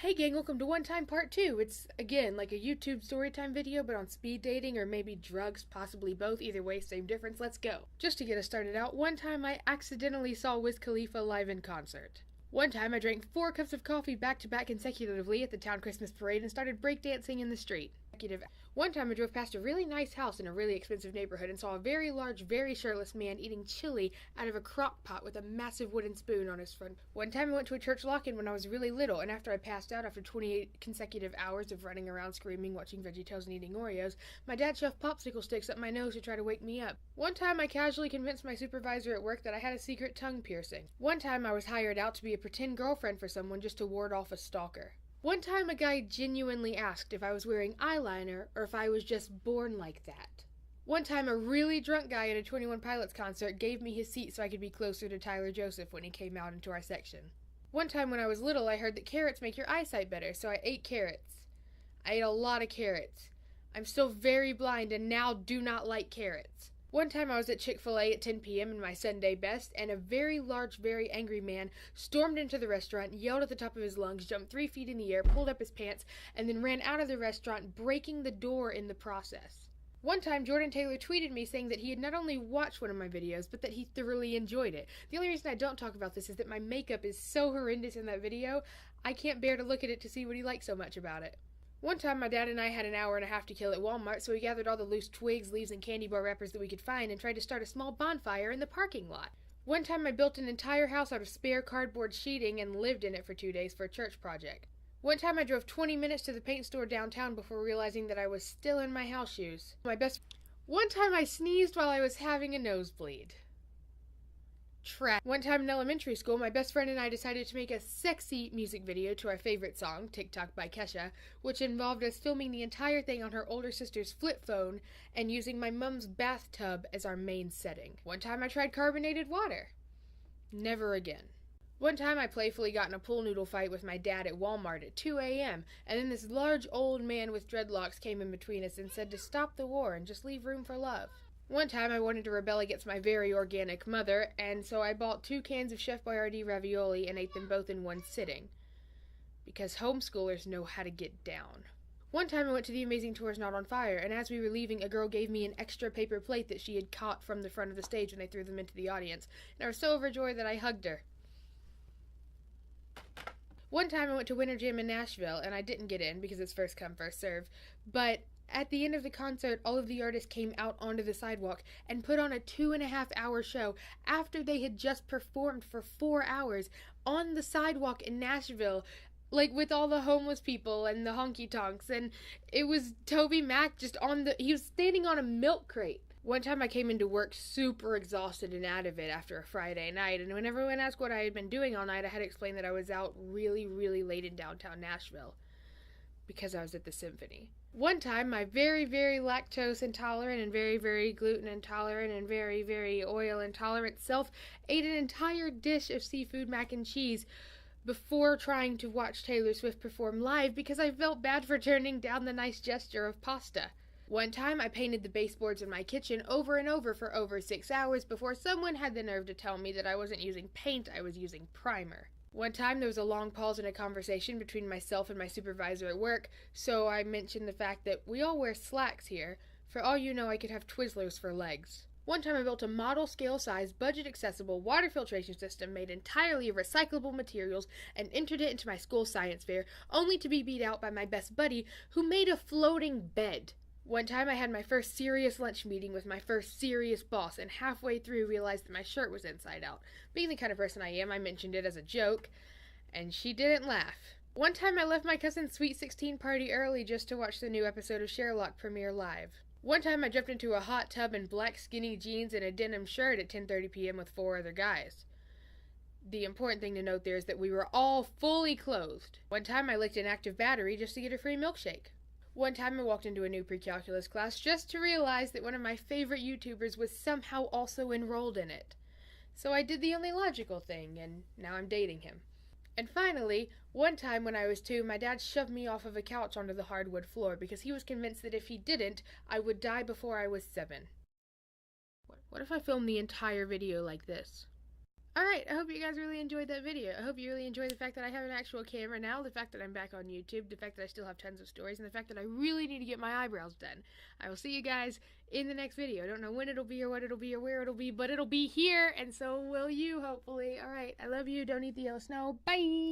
Hey gang, welcome to One Time Part 2. It's, again, like a YouTube storytime video, but on speed dating or maybe drugs, possibly both. Either way, same difference. Let's go. Just to get us started out, one time I accidentally saw Wiz Khalifa live in concert. One time I drank 4 cups of coffee back-to-back consecutively at the town Christmas parade and started breakdancing in the street. One time I drove past a really nice house in a really expensive neighborhood and saw a very large, very shirtless man eating chili out of a crock pot with a massive wooden spoon on his front. One time I went to a church lock-in when I was really little, and after I passed out after 28 consecutive hours of running around screaming, watching VeggieTales, and eating Oreos, my dad shoved popsicle sticks up my nose to try to wake me up. One time I casually convinced my supervisor at work that I had a secret tongue piercing. One time I was hired out to be a pretend girlfriend for someone just to ward off a stalker. One time a guy genuinely asked if I was wearing eyeliner or if I was just born like that. One time a really drunk guy at a 21 Pilots concert gave me his seat so I could be closer to Tyler Joseph when he came out into our section. One time when I was little I heard that carrots make your eyesight better, so I ate carrots. I ate a lot of carrots. I'm still very blind and now do not like carrots. One time I was at Chick-fil-A at 10 p.m. in my Sunday best, and a very large, very angry man stormed into the restaurant, yelled at the top of his lungs, jumped 3 feet in the air, pulled up his pants, and then ran out of the restaurant, breaking the door in the process. One time, Jordan Taylor tweeted me saying that he had not only watched one of my videos, but that he thoroughly enjoyed it. The only reason I don't talk about this is that my makeup is so horrendous in that video, I can't bear to look at it to see what he liked so much about it. One time, my dad and I had an hour and a half to kill at Walmart, so we gathered all the loose twigs, leaves, and candy bar wrappers that we could find and tried to start a small bonfire in the parking lot. One time, I built an entire house out of spare cardboard sheeting and lived in it for 2 days for a church project. One time, I drove 20 minutes to the paint store downtown before realizing that I was still in my house shoes. One time, I sneezed while I was having a nosebleed. One time in elementary school, my best friend and I decided to make a sexy music video to our favorite song, TikTok by Kesha, which involved us filming the entire thing on her older sister's flip phone and using my mom's bathtub as our main setting. One time I tried carbonated water. Never again. One time I playfully got in a pool noodle fight with my dad at Walmart at 2 a.m., and then this large old man with dreadlocks came in between us and said to stop the war and just leave room for love. One time I wanted to rebel against my very organic mother, and so I bought 2 cans of Chef Boyardee ravioli and ate them both in one sitting. Because homeschoolers know how to get down. One time I went to the Amazing Tours Not on Fire, and as we were leaving, a girl gave me an extra paper plate that she had caught from the front of the stage when they threw them into the audience, and I was so overjoyed that I hugged her. One time I went to Winter Jam in Nashville, and I didn't get in because it's first come, first serve, but at the end of the concert, all of the artists came out onto the sidewalk and put on a 2.5-hour show after they had just performed for 4 hours on the sidewalk in Nashville, like with all the homeless people and the honky-tonks, and it was Toby Mac he was standing on a milk crate. One time I came into work super exhausted and out of it after a Friday night, and when everyone asked what I had been doing all night, I had to explain that I was out really, really late in downtown Nashville because I was at the Symphony. One time, my very, very lactose intolerant and very, very gluten intolerant and very, very oil intolerant self ate an entire dish of seafood mac and cheese before trying to watch Taylor Swift perform live because I felt bad for turning down the nice gesture of pasta. One time, I painted the baseboards in my kitchen over and over for over 6 hours before someone had the nerve to tell me that I wasn't using paint, I was using primer. One time there was a long pause in a conversation between myself and my supervisor at work, so I mentioned the fact that we all wear slacks here. For all you know, I could have Twizzlers for legs. One time I built a model scale-size, budget-accessible water filtration system made entirely of recyclable materials and entered it into my school science fair, only to be beat out by my best buddy, who made a floating bed. One time I had my first serious lunch meeting with my first serious boss, and halfway through realized that my shirt was inside out. Being the kind of person I am, I mentioned it as a joke, and she didn't laugh. One time I left my cousin's Sweet 16 party early just to watch the new episode of Sherlock premiere live. One time I jumped into a hot tub in black skinny jeans and a denim shirt at 10:30 p.m. with 4 other guys. The important thing to note there is that we were all fully clothed. One time I licked an active battery just to get a free milkshake. One time I walked into a new pre-calculus class just to realize that one of my favorite YouTubers was somehow also enrolled in it. So I did the only logical thing, and now I'm dating him. And finally, one time when I was 2, my dad shoved me off of a couch onto the hardwood floor because he was convinced that if he didn't, I would die before I was 7. What if I filmed the entire video like this? Alright, I hope you guys really enjoyed that video. I hope you really enjoyed the fact that I have an actual camera now, the fact that I'm back on YouTube, the fact that I still have tons of stories, and the fact that I really need to get my eyebrows done. I will see you guys in the next video. I don't know when it'll be or what it'll be or where it'll be, but it'll be here, and so will you, hopefully. Alright, I love you. Don't eat the yellow snow. Bye!